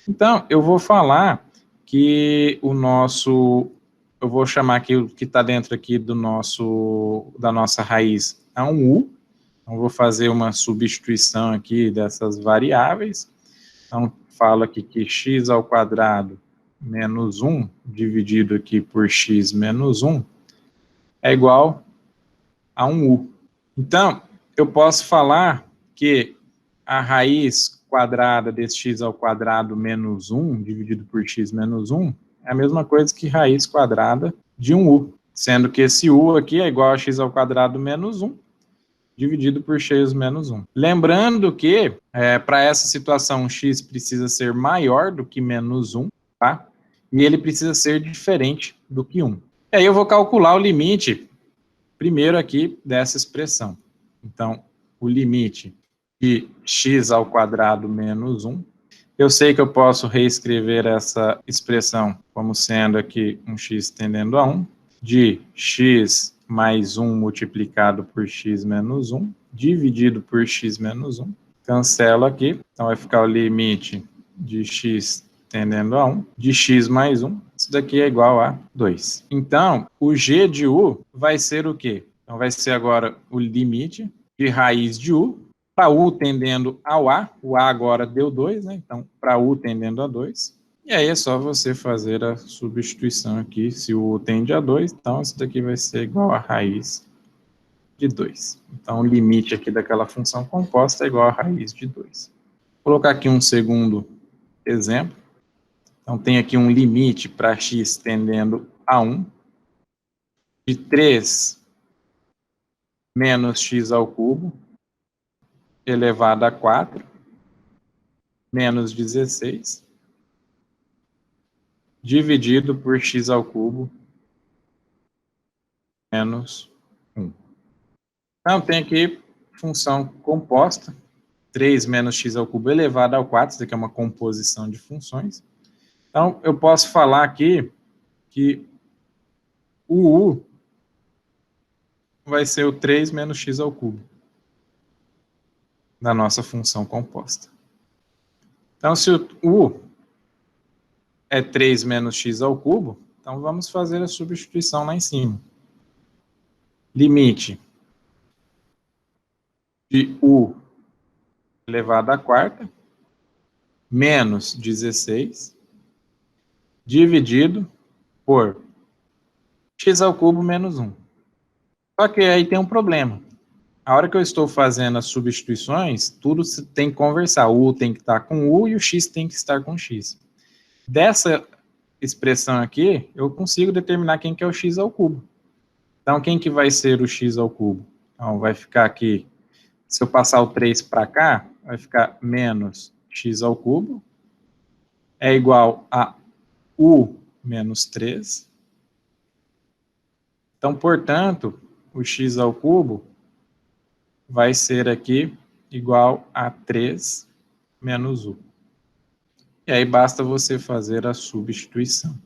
Então, eu vou falar que eu vou chamar aqui o que está dentro aqui da nossa raiz a um u. Então, vou fazer uma substituição aqui dessas variáveis. Então, falo aqui que x ao quadrado menos 1, dividido aqui por x menos 1, é igual a 1u. Então, eu posso falar que a raiz quadrada desse x ao quadrado menos 1, dividido por x menos 1, é a mesma coisa que raiz quadrada de 1u, sendo que esse u aqui é igual a x ao quadrado menos 1, dividido por x menos 1. Lembrando que, para essa situação, x precisa ser maior do que menos 1, tá? E ele precisa ser diferente do que 1. E aí eu vou calcular o limite, primeiro aqui, dessa expressão. Então, o limite de x ao quadrado menos 1. Eu sei que eu posso reescrever essa expressão como sendo aqui um x tendendo a 1, de x mais 1 multiplicado por x menos 1, dividido por x menos 1. Cancelo aqui, então vai ficar o limite de x tendendo a 1, de x mais 1, isso daqui é igual a 2. Então, o g de u vai ser o quê? Então, vai ser agora o limite de raiz de u, para u tendendo ao a, o a agora deu 2, né? Então, para u tendendo a 2. E aí é só você fazer a substituição aqui, se o u tende a 2, então isso daqui vai ser igual a raiz de 2. Então, o limite aqui daquela função composta é igual a raiz de 2. Vou colocar aqui um segundo exemplo. Então, tem aqui um limite para x tendendo a 1, de 3 menos x ao cubo, elevado a 4, menos 16, dividido por x ao cubo, menos 1. Então, tem aqui função composta, 3 menos x ao cubo elevado ao 4, isso aqui é uma composição de funções. Então, eu posso falar aqui que o u vai ser o 3 menos x ao cubo da nossa função composta. Então, se o u é 3 menos x ao cubo, então vamos fazer a substituição lá em cima. Limite de u elevado à quarta, menos 16, dividido por x ao cubo menos 1. Só que aí tem um problema. A hora que eu estou fazendo as substituições, tudo tem que conversar. O u tem que estar com o u e o x tem que estar com x. Dessa expressão aqui, eu consigo determinar quem que é o x ao cubo. Então, quem que vai ser o x ao cubo? Então, vai ficar aqui, se eu passar o 3 para cá, vai ficar menos x ao cubo, é igual a u menos 3. Então, portanto, o x ao cubo vai ser aqui igual a 3 menos u. E aí basta você fazer a substituição.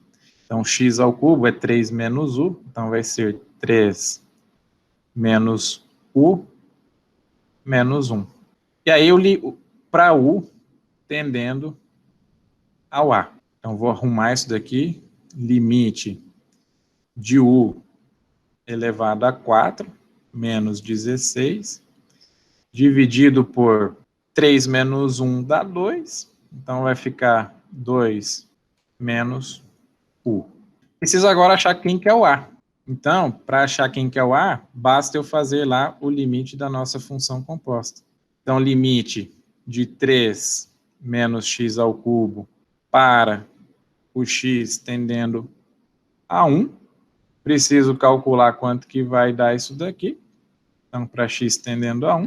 Então, x ao cubo é 3 menos u, então vai ser 3 menos u menos 1. E aí eu li para u tendendo ao a. Então, vou arrumar isso daqui, limite de u elevado a 4, menos 16, dividido por 3 menos 1 dá 2, então vai ficar 2 menos u. Preciso agora achar quem que é o a. Então, para achar quem que é o a, basta eu fazer lá o limite da nossa função composta. Então, limite de 3 menos x ao cubo para o x tendendo a 1. Preciso calcular quanto que vai dar isso daqui. Então, para x tendendo a 1,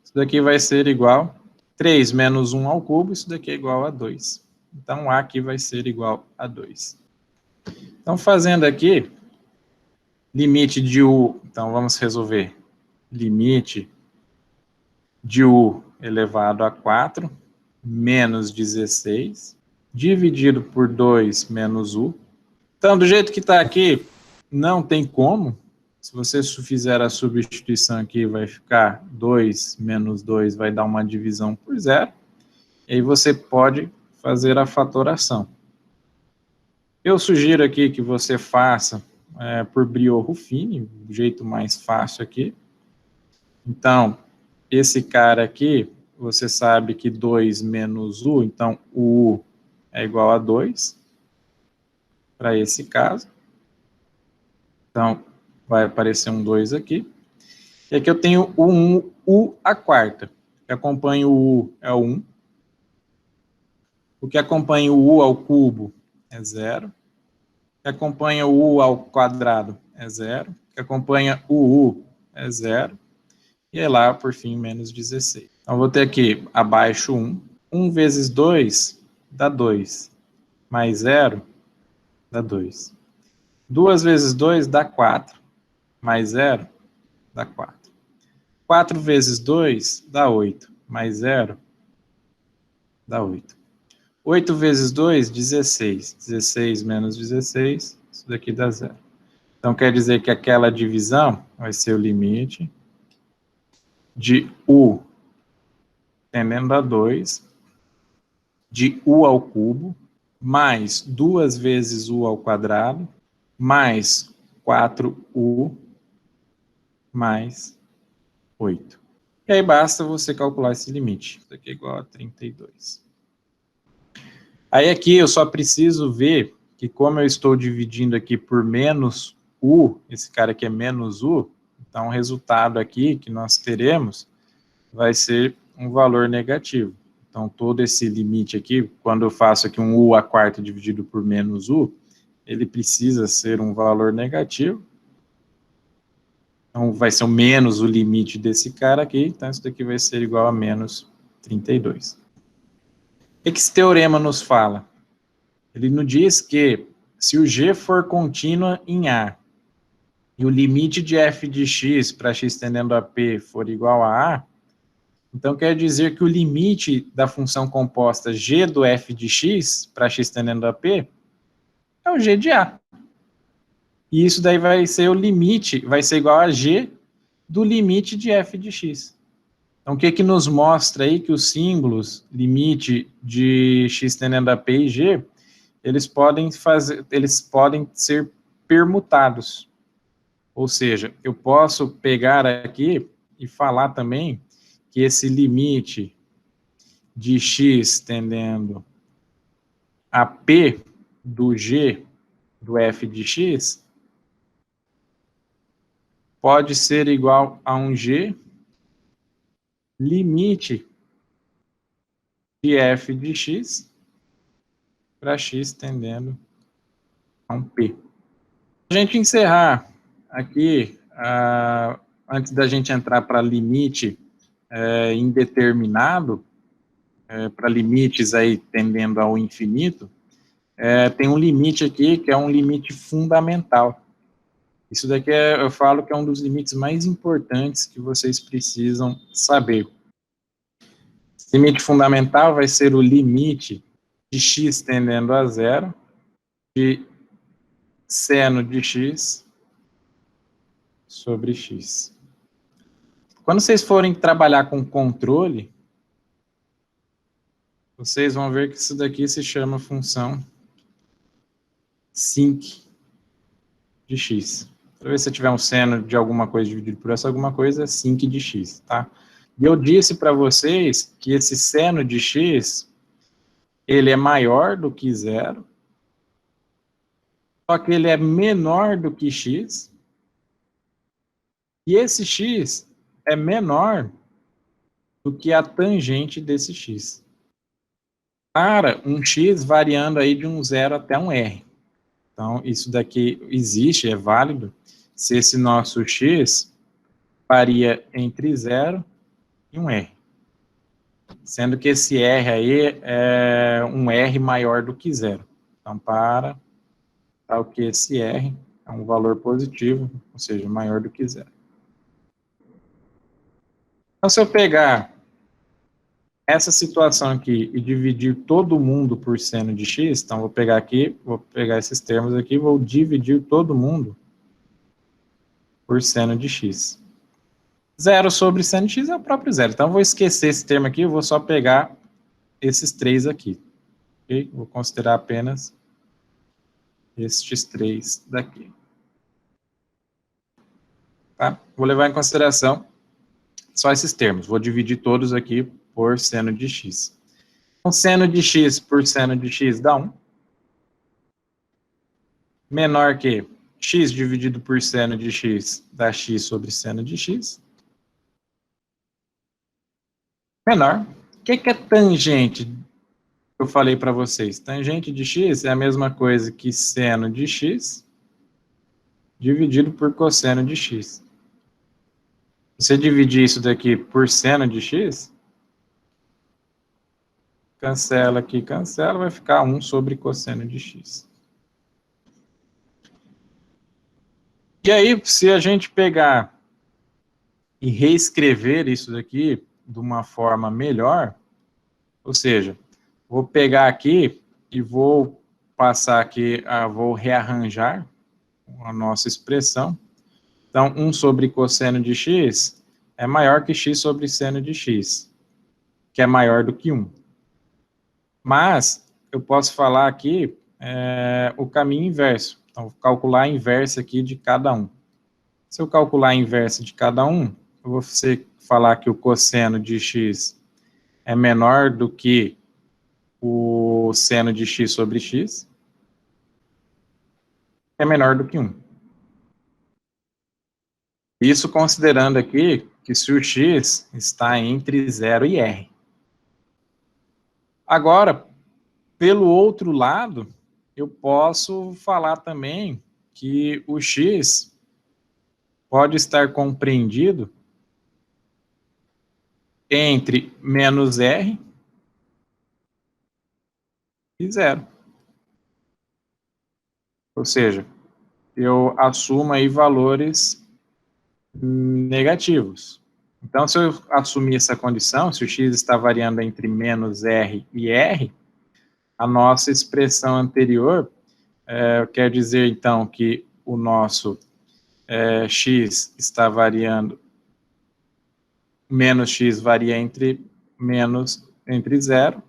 isso daqui vai ser igual a 3 menos 1 ao cubo, isso daqui é igual a 2. Então, a aqui vai ser igual a 2. Então, fazendo aqui, limite de u, então vamos resolver. Limite de u elevado a 4, menos 16, dividido por 2 menos u. Então, do jeito que está aqui, não tem como. Se você fizer a substituição aqui, vai ficar 2 menos 2, vai dar uma divisão por zero. E aí você pode fazer a fatoração. Eu sugiro aqui que você faça por Brio-Ruffini, o jeito mais fácil aqui. Então, esse cara aqui, você sabe que 2 menos u, então o u é igual a 2, para esse caso. Então, vai aparecer um 2 aqui. E aqui eu tenho o 1, u à quarta. O que acompanha o u é o 1. O que acompanha o u ao cubo é 0. O que acompanha o u ao quadrado é 0. O que acompanha o u é 0. E aí lá, por fim, menos 16. Então, vou ter aqui abaixo 1. 1 vezes 2 dá 2. Mais 0 dá 2. 2 vezes 2 dá 4. Mais 0 dá 4. 4 vezes 2 dá 8. Mais 0 dá 8. 8 vezes 2, 16. 16 menos 16, isso daqui dá 0. Então, quer dizer que aquela divisão vai ser o limite de u tendendo a 2, de u ao cubo, mais 2 vezes u ao quadrado, mais 4u, mais 8. E aí basta você calcular esse limite. Isso aqui é igual a 32. Aí aqui eu só preciso ver que como eu estou dividindo aqui por menos u, esse cara aqui é menos u, então o resultado aqui que nós teremos vai ser um valor negativo. Então todo esse limite aqui, quando eu faço aqui um u à quarta dividido por menos u, ele precisa ser um valor negativo. Então vai ser o menos o limite desse cara aqui, então isso daqui vai ser igual a menos 32. O que esse teorema nos fala? Ele nos diz que se o g for contínua em A e o limite de f de x para x tendendo a p for igual a A, então quer dizer que o limite da função composta g do f de x para x tendendo a p é o g de A. E isso daí vai ser o limite, vai ser igual a g do limite de f de x. Então, o que que nos mostra aí que os símbolos limite de x tendendo a p e g, eles podem ser permutados. Ou seja, eu posso pegar aqui e falar também que esse limite de x tendendo a p do g do f de x pode ser igual a um g limite de f de x para x tendendo a um p. Para a gente encerrar aqui, antes da gente entrar para limite indeterminado, para limites aí tendendo ao infinito, tem um limite aqui que é um limite fundamental. Isso daqui eu falo que é um dos limites mais importantes que vocês precisam saber. Esse limite fundamental vai ser o limite de x tendendo a 0, de seno de x sobre x. Quando vocês forem trabalhar com controle, vocês vão ver que isso daqui se chama função sinc de x. Toda vez que você tiver um seno de alguma coisa dividido por essa alguma coisa, é sinc de x, tá? E eu disse para vocês que esse seno de x, ele é maior do que 0, só que ele é menor do que x, e esse x é menor do que a tangente desse x. Para um x variando aí de um 0 até um r. Então, isso daqui existe, é válido, se esse nosso x varia entre 0 e um r. Sendo que esse r aí é um r maior do que 0. Então, para tal que esse r é um valor positivo, ou seja, maior do que 0. Então, se eu pegar essa situação aqui e dividir todo mundo por seno de x, então vou pegar aqui, vou pegar esses termos aqui, vou dividir todo mundo por seno de x. 0 sobre seno de x é o próprio zero. Então, vou esquecer esse termo aqui, vou só pegar esses três aqui. Okay? Vou considerar apenas estes três daqui. Tá? Vou levar em consideração só esses termos. Vou dividir todos aqui por seno de x. Então, seno de x por seno de x dá 1. Menor que x dividido por seno de x dá x sobre seno de x. Menor. O que é tangente? Eu falei para vocês. Tangente de x é a mesma coisa que seno de x dividido por cosseno de x. Você dividir isso daqui por seno de x, cancela aqui, cancela, vai ficar 1 sobre cosseno de x. E aí, se a gente pegar e reescrever isso daqui de uma forma melhor, ou seja, vou pegar aqui e vou passar aqui, vou rearranjar a nossa expressão. Então, 1 sobre cosseno de x é maior que x sobre seno de x, que é maior do que 1. Mas, eu posso falar aqui o caminho inverso. Então, vou calcular a inversa aqui de cada um. Se eu calcular a inversa de cada um, eu vou falar que o cosseno de x é menor do que o seno de x sobre x, é menor do que 1. Isso considerando aqui que se o x está entre 0 e r. Agora, pelo outro lado, eu posso falar também que o x pode estar compreendido entre menos r e 0. Ou seja, eu assumo aí valores negativos. Então, se eu assumir essa condição, se o x está variando entre menos r e r, a nossa expressão anterior quer dizer, então, que o nosso x está variando, menos x varia entre 0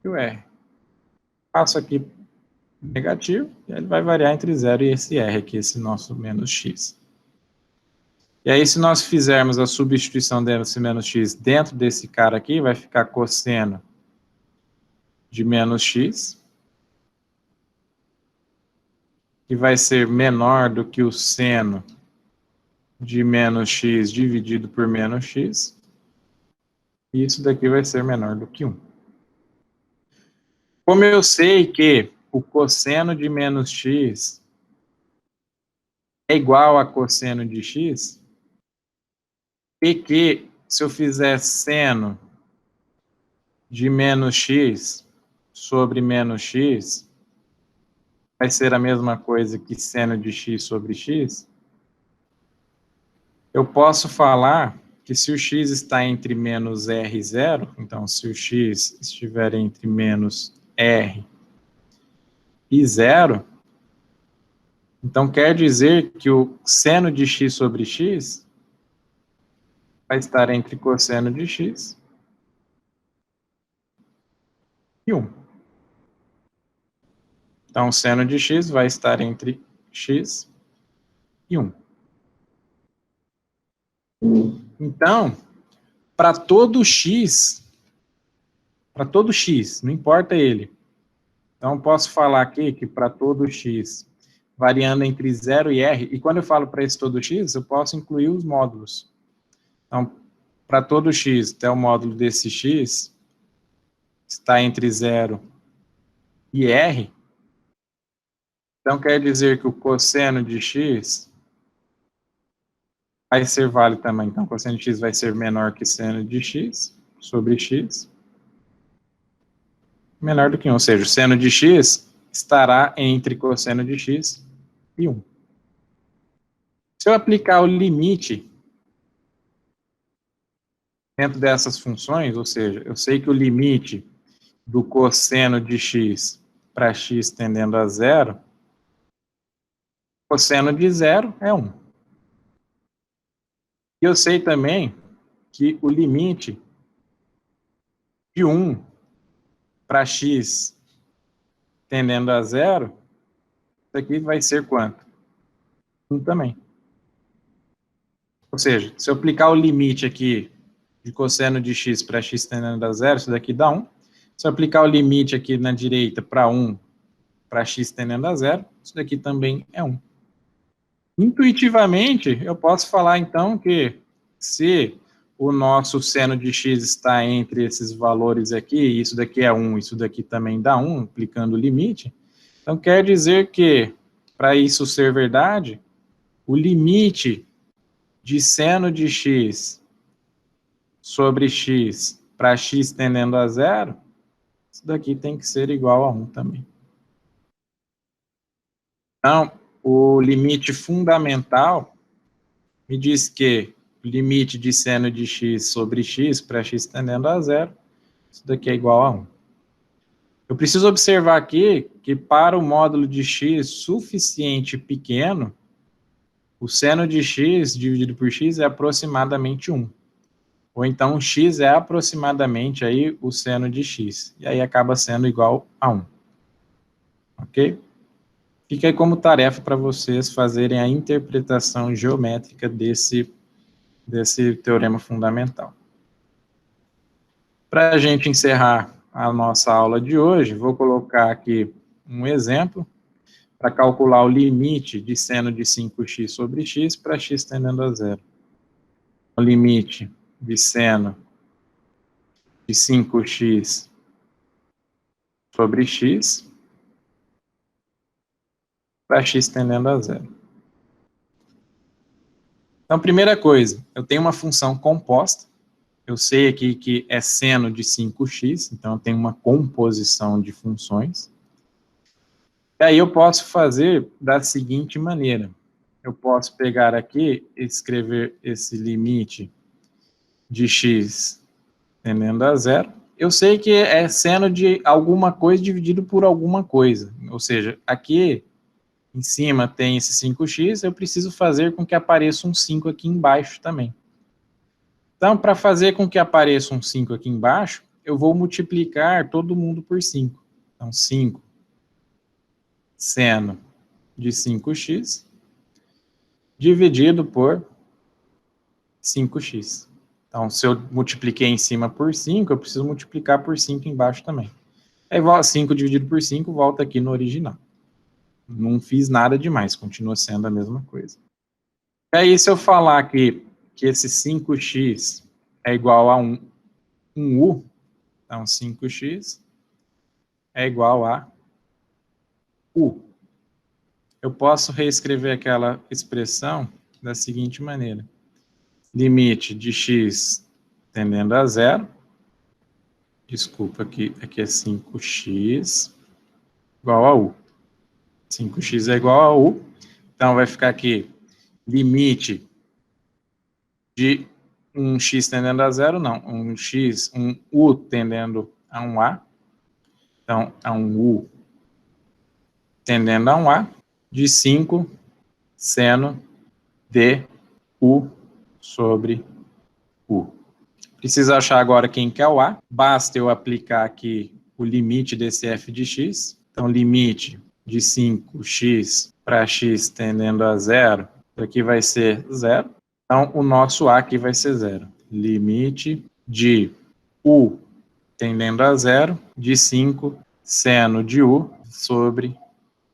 e o r. Passo aqui negativo, e ele vai variar entre 0 e esse r aqui, esse nosso menos x. E aí, se nós fizermos a substituição desse menos x dentro desse cara aqui, vai ficar cosseno de menos x, que vai ser menor do que o seno de menos x dividido por menos x, e isso daqui vai ser menor do que 1. Como eu sei que o cosseno de menos x é igual a cosseno de x, e que se eu fizer seno de menos x sobre menos x, vai ser a mesma coisa que seno de x sobre x, eu posso falar que se o x está entre menos r e 0, então se o x estiver entre menos r e 0, então quer dizer que o seno de x sobre x vai estar entre cosseno de x e 1. Então, o seno de x vai estar entre x e 1. Então, para todo x, não importa ele. Então, posso falar aqui que para todo x, variando entre 0 e r, e quando eu falo para esse todo x, eu posso incluir os módulos. Então, para todo x, até o módulo desse x está entre 0 e r, então quer dizer que o cosseno de x vai ser válido também. Então, cosseno de x vai ser menor que seno de x sobre x, menor do que 1. Ou seja, o seno de x estará entre cosseno de x e 1. Se eu aplicar o limite dentro dessas funções, ou seja, eu sei que o limite do cosseno de x para x tendendo a 0, cosseno de 0 é 1. E eu sei também que o limite de 1 para x tendendo a 0, isso aqui vai ser quanto? 1 também. Ou seja, se eu aplicar o limite aqui de cosseno de x para x tendendo a zero, isso daqui dá 1. Se eu aplicar o limite aqui na direita para 1, para x tendendo a zero, isso daqui também é 1. Intuitivamente, eu posso falar, então, que se o nosso seno de x está entre esses valores aqui, isso daqui é 1, isso daqui também dá 1, aplicando o limite, então quer dizer que, para isso ser verdade, o limite de seno de x sobre x para x tendendo a zero, isso daqui tem que ser igual a 1 também. Então, o limite fundamental me diz que o limite de seno de x sobre x para x tendendo a zero, isso daqui é igual a 1. Eu preciso observar aqui que para o módulo de x suficiente pequeno, o seno de x dividido por x é aproximadamente 1. Ou então x é aproximadamente aí o seno de x. E aí acaba sendo igual a 1. Ok? Fica aí como tarefa para vocês fazerem a interpretação geométrica desse teorema fundamental. Para a gente encerrar a nossa aula de hoje, vou colocar aqui um exemplo para calcular o limite de seno de 5x sobre x para x tendendo a zero. O limite de seno de 5x sobre x para x tendendo a zero. Então, primeira coisa, eu tenho uma função composta, eu sei aqui que é seno de 5x, então eu tenho uma composição de funções. E aí eu posso fazer da seguinte maneira, eu posso pegar aqui e escrever esse limite de x tendendo a zero. Eu sei que é seno de alguma coisa dividido por alguma coisa, ou seja, aqui em cima tem esse 5x, eu preciso fazer com que apareça um 5 aqui embaixo também. Então, para fazer com que apareça um 5 aqui embaixo, eu vou multiplicar todo mundo por 5. Então, 5 seno de 5x dividido por 5x. Então, se eu multipliquei em cima por 5, eu preciso multiplicar por 5 embaixo também. Aí, 5 dividido por 5 volta aqui no original. Não fiz nada demais, continua sendo a mesma coisa. E aí, se eu falar que esse 5x é igual a 1u, então 5x é igual a u. Eu posso reescrever aquela expressão da seguinte maneira. Limite de x tendendo a zero, desculpa, aqui é 5x igual a u. 5x é igual a u, então vai ficar aqui limite de um x tendendo a zero, não, um u tendendo a um a, então é um u tendendo a um a, de 5 seno de u sobre u. Preciso achar agora quem que é o a, basta eu aplicar aqui o limite desse f de x, então limite de 5x para x tendendo a zero, aqui vai ser zero, então o nosso a aqui vai ser zero. Limite de u tendendo a zero, de 5 seno de u sobre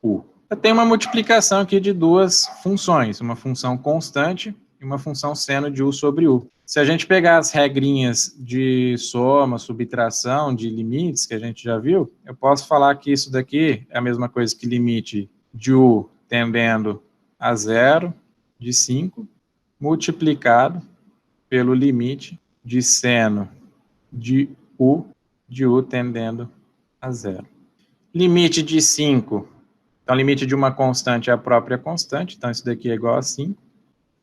u. Eu tenho uma multiplicação aqui de duas funções, uma função constante e uma função seno de u sobre u. Se a gente pegar as regrinhas de soma, subtração, de limites, que a gente já viu, eu posso falar que isso daqui é a mesma coisa que limite de u tendendo a zero, de 5, multiplicado pelo limite de seno de u tendendo a zero. Limite de 5, então limite de uma constante é a própria constante, então isso daqui é igual a 5.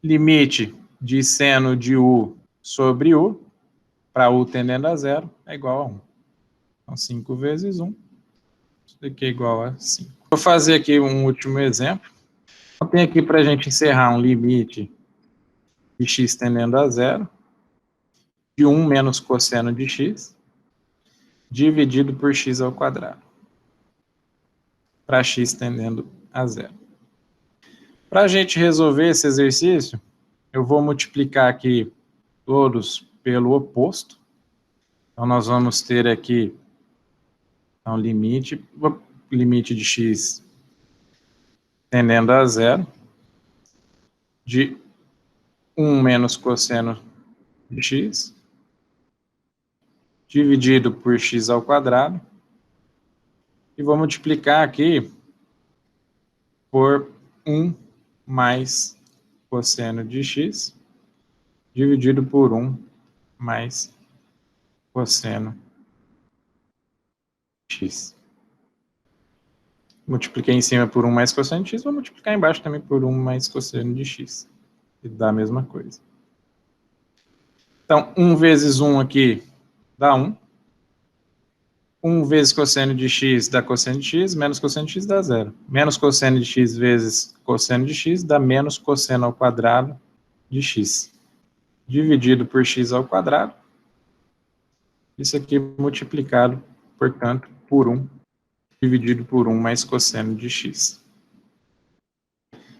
Limite de seno de u sobre u, para u tendendo a zero, é igual a 1. Então, 5 vezes 1, isso daqui é igual a 5. Vou fazer aqui um último exemplo. Então, tem aqui para a gente encerrar um limite de x tendendo a zero, de 1 menos cosseno de x, dividido por x ao quadrado, para x tendendo a zero. Para a gente resolver esse exercício, eu vou multiplicar aqui todos pelo oposto. Então, nós vamos ter aqui então, limite de x tendendo a zero, de 1 menos cosseno de x, dividido por x ao quadrado, e vou multiplicar aqui por 1 mais cosseno de x, dividido por 1 mais cosseno de x. Multipliquei em cima por 1 mais cosseno de x, vou multiplicar embaixo também por 1 mais cosseno de x. E dá a mesma coisa. Então, 1 vezes 1 aqui dá 1. 1 vezes cosseno de x dá cosseno de x, menos cosseno de x dá 0. Menos cosseno de x vezes cosseno de x dá menos cosseno ao quadrado de x. Dividido por x ao quadrado. Isso aqui multiplicado, portanto, por 1, dividido por 1 mais cosseno de x.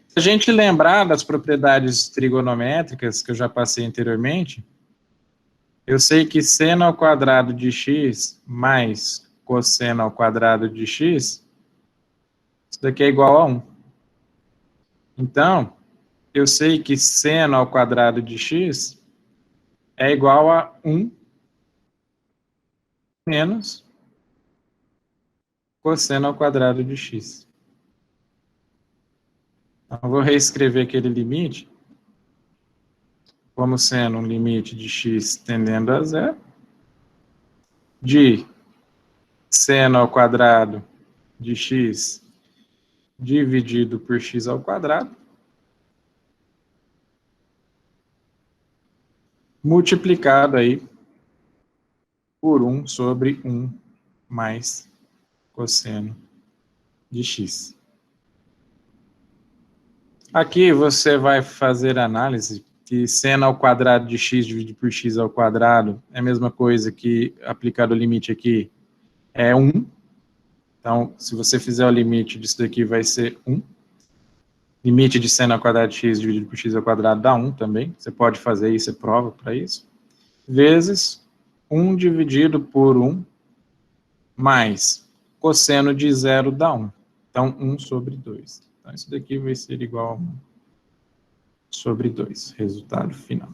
Se a gente lembrar das propriedades trigonométricas que eu já passei anteriormente, eu sei que seno ao quadrado de x mais cosseno ao quadrado de x, isso daqui é igual a 1. Então, eu sei que seno ao quadrado de x é igual a 1 menos cosseno ao quadrado de x. Então, eu vou reescrever aquele limite como sendo um limite de x tendendo a zero, de seno ao quadrado de x dividido por x ao quadrado, multiplicado aí por 1 sobre 1 mais cosseno de x. Aqui você vai fazer a análise que seno ao quadrado de x dividido por x ao quadrado é a mesma coisa que aplicado o limite aqui é 1. Então, se você fizer o limite disso daqui, vai ser 1. Limite de seno ao quadrado de x dividido por x ao quadrado dá 1 também. Você pode fazer isso, você prova para isso. Vezes 1 dividido por 1 mais cosseno de 0 dá 1. Então, 1 sobre 2. Então, isso daqui vai ser igual a 1 sobre 2. Resultado final.